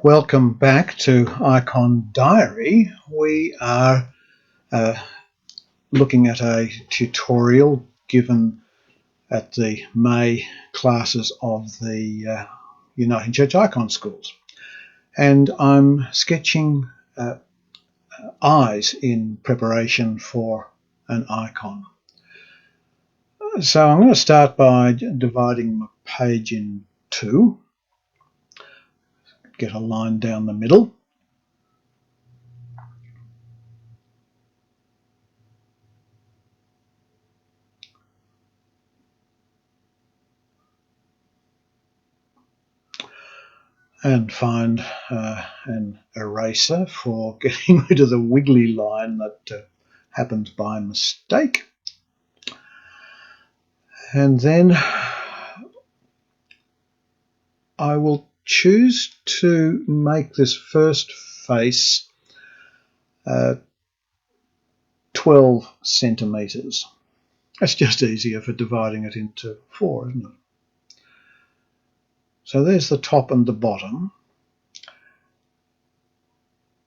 Welcome back to Icon Diary. We are looking at a tutorial given at the May classes of the United Church Icon Schools. And I'm sketching eyes in preparation for an icon. So I'm going to start by dividing my page in two. Get a line down the middle. And find an eraser for getting rid of the wiggly line that happens by mistake. And then I will choose to make this first face 12 centimetres. That's just easier for dividing it into 4, isn't it? So there's the top and the bottom.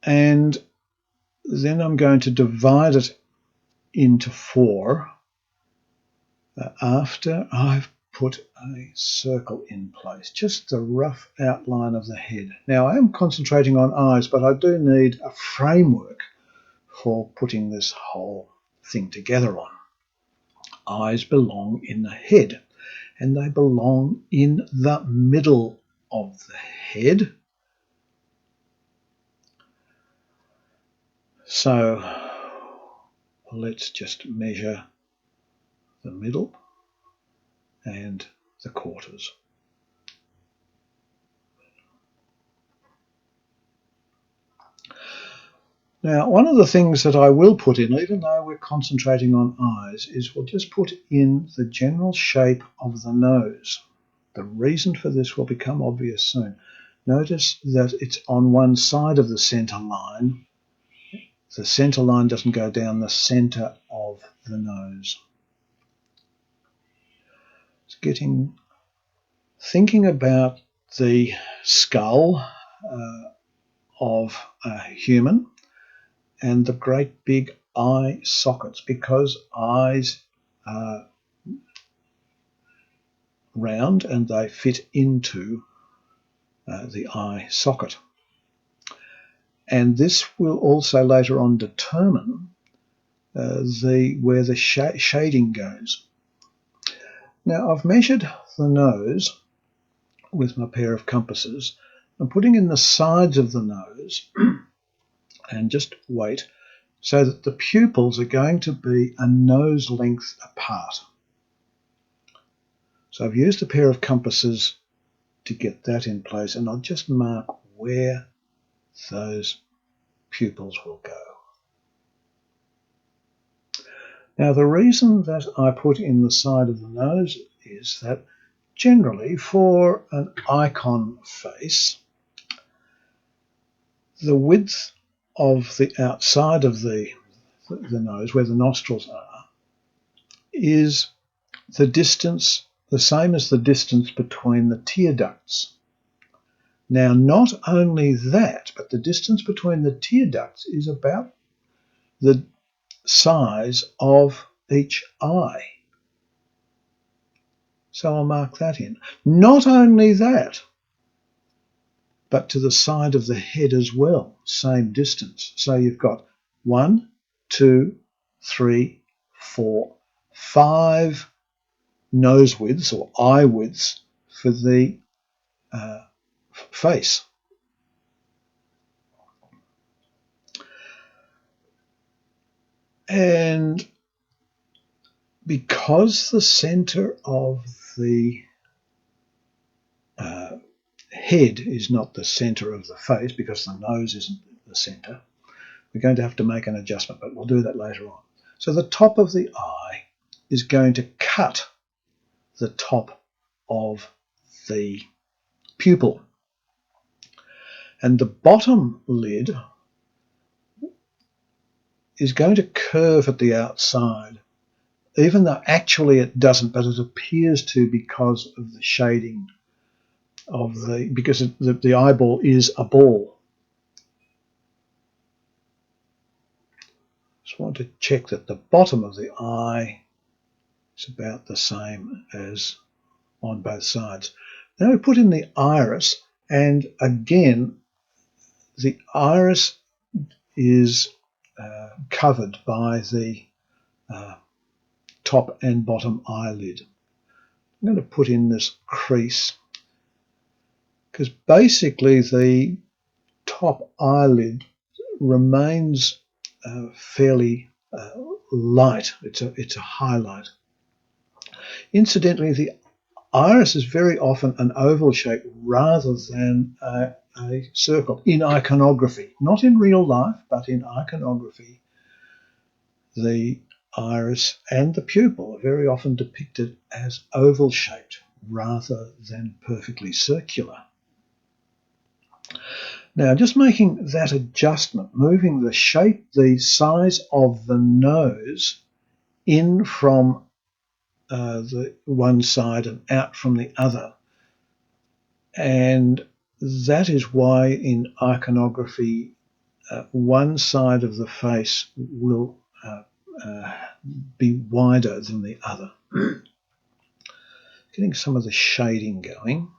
And then I'm going to divide it into 4 after I've put a circle in place, just the rough outline of the head. Now I am concentrating on eyes, but I do need a framework for putting this whole thing together on. Eyes belong in the head, and they belong in the middle of the head. So let's just measure the middle and the quarters. Now, one of the things that I will put in, even though we're concentrating on eyes, is we'll just put in the general shape of the nose. The reason for this will become obvious soon. Notice that it's on one side of the centre line. The centre line doesn't go down the centre of the nose. Thinking about the skull of a human and the great big eye sockets, because eyes are round and they fit into the eye socket. And this will also later on determine where the shading goes. Now I've measured the nose with my pair of compasses. I'm putting in the sides of the nose and just wait, so that the pupils are going to be a nose length apart. So I've used a pair of compasses to get that in place, and I'll just mark where those pupils will go. Now the reason that I put in the side of the nose is that generally for an icon face, the width of the outside of the nose, where the nostrils are, is the distance, the same as the distance between the tear ducts. Now not only that, but the distance between the tear ducts is about the size of each eye. So I'll mark that in. Not only that, but to the side of the head as well, same distance. So you've got 1, 2, 3, 4, 5 nose widths or eye widths for the face. And because the center of the head is not the center of the face, because the nose isn't the center, we're going to have to make an adjustment, but we'll do that later on. So the top of the eye is going to cut the top of the pupil. And the bottom lid is going to curve at the outside, even though actually it doesn't, but it appears to because of the shading of because the eyeball is a ball. Just want to check that the bottom of the eye is about the same as on both sides. Now we put in the iris, and again the iris is covered by the top and bottom eyelid. I'm going to put in this crease because basically the top eyelid remains fairly light. It's a highlight. Incidentally, the iris is very often an oval shape rather than a circle in iconography. Not in real life, but in iconography, the iris and the pupil are very often depicted as oval shaped rather than perfectly circular. Now, just making that adjustment, moving the shape, the size of the nose in from the one side and out from the other. And that is why in iconography, one side of the face will be wider than the other. Getting some of the shading going.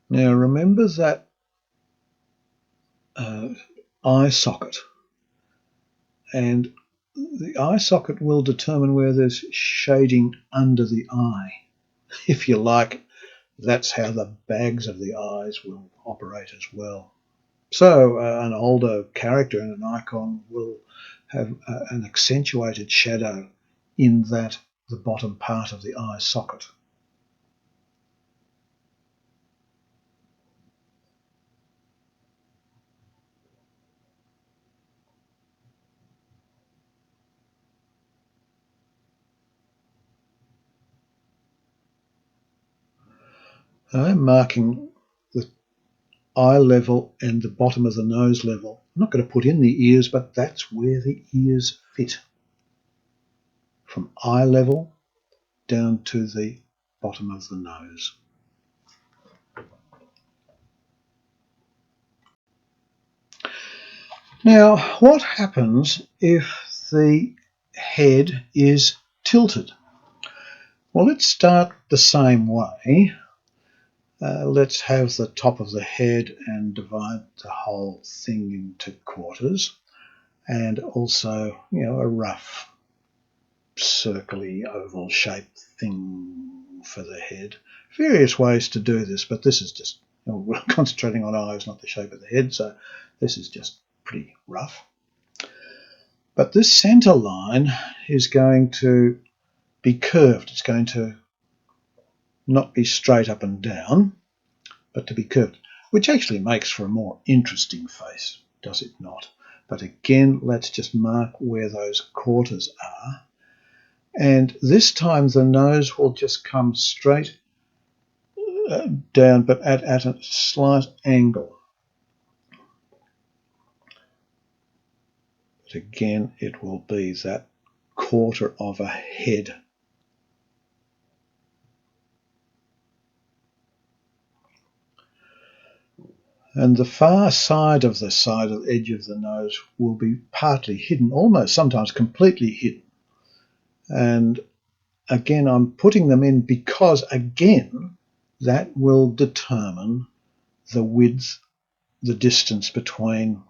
Now remember that eye socket, and the eye socket will determine where there's shading under the eye. If you like, that's how the bags of the eyes will operate as well. So an older character in an icon will have an accentuated shadow in that the bottom part of the eye socket. I'm marking the eye level and the bottom of the nose level. I'm not going to put in the ears, but that's where the ears fit. From eye level down to the bottom of the nose. Now, what happens if the head is tilted? Well, let's start the same way. Let's have the top of the head and divide the whole thing into quarters, and also, a rough circly oval shaped thing for the head. Various ways to do this, but this is just, we're concentrating on eyes, not the shape of the head, so this is just pretty rough. But this center line is going to be curved. It's going to not be straight up and down, but to be curved, which actually makes for a more interesting face, does it not? But again, let's just mark where those quarters are. And this time the nose will just come straight down, but at a slight angle. But again, it will be that quarter of a head. And the far side of the edge of the nose will be partly hidden, almost sometimes completely hidden. And again, I'm putting them in because, again, that will determine the width, the distance between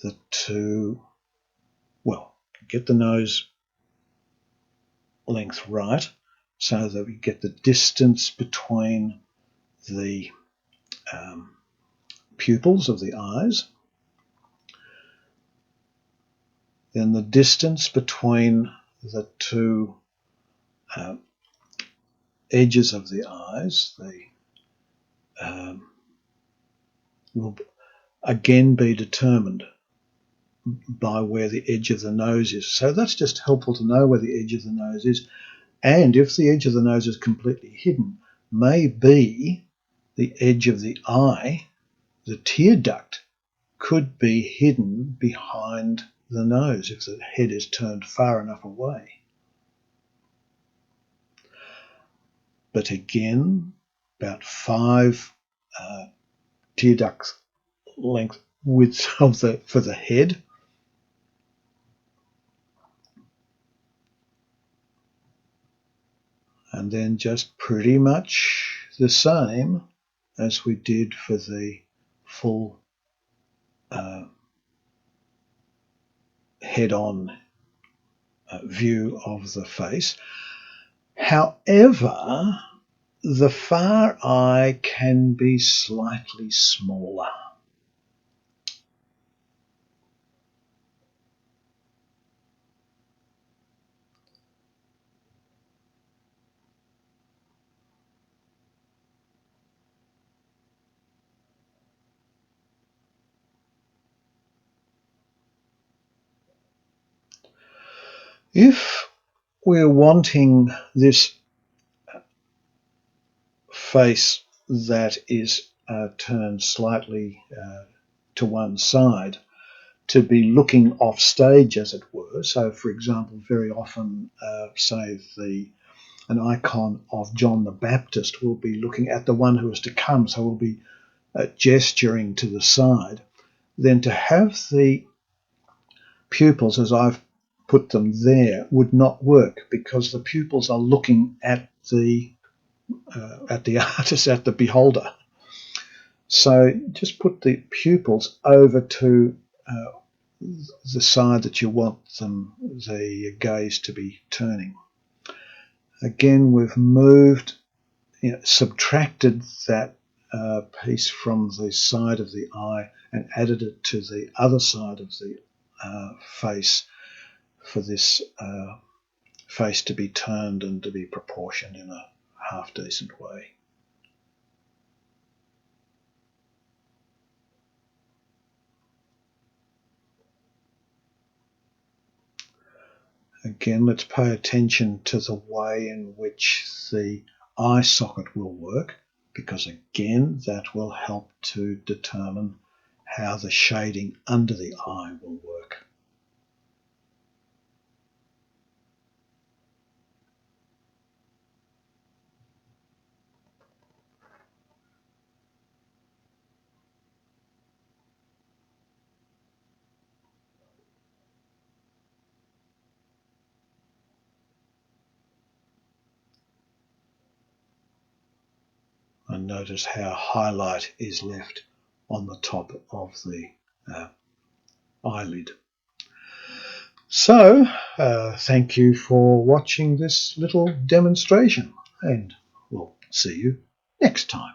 the two. Well, get the nose length right so that we get the distance between the pupils of the eyes, then the distance between the two edges of the eyes, will again be determined by where the edge of the nose is. So that's just helpful to know where the edge of the nose is. And if the edge of the nose is completely hidden, maybe the edge of the eye, the tear duct, could be hidden behind the nose if the head is turned far enough away. But again, about 5 tear duct length width for the head. And then just pretty much the same as we did for the full head-on view of the face. However, the far eye can be slightly smaller. If we're wanting this face that is turned slightly to one side to be looking off stage, as it were, so for example, very often, say, an icon of John the Baptist will be looking at the one who is to come, so we'll be gesturing to the side, then to have the pupils, as I've put them there, would not work, because the pupils are looking at the artist, at the beholder. So just put the pupils over to the side that you want the gaze to be turning. Again, we've moved, subtracted that piece from the side of the eye and added it to the other side of the face for this face to be turned and to be proportioned in a half decent way. Again, let's pay attention to the way in which the eye socket will work, because again, that will help to determine how the shading under the eye will work. And notice how highlight is left on the top of the eyelid. So, thank you for watching this little demonstration, and we'll see you next time.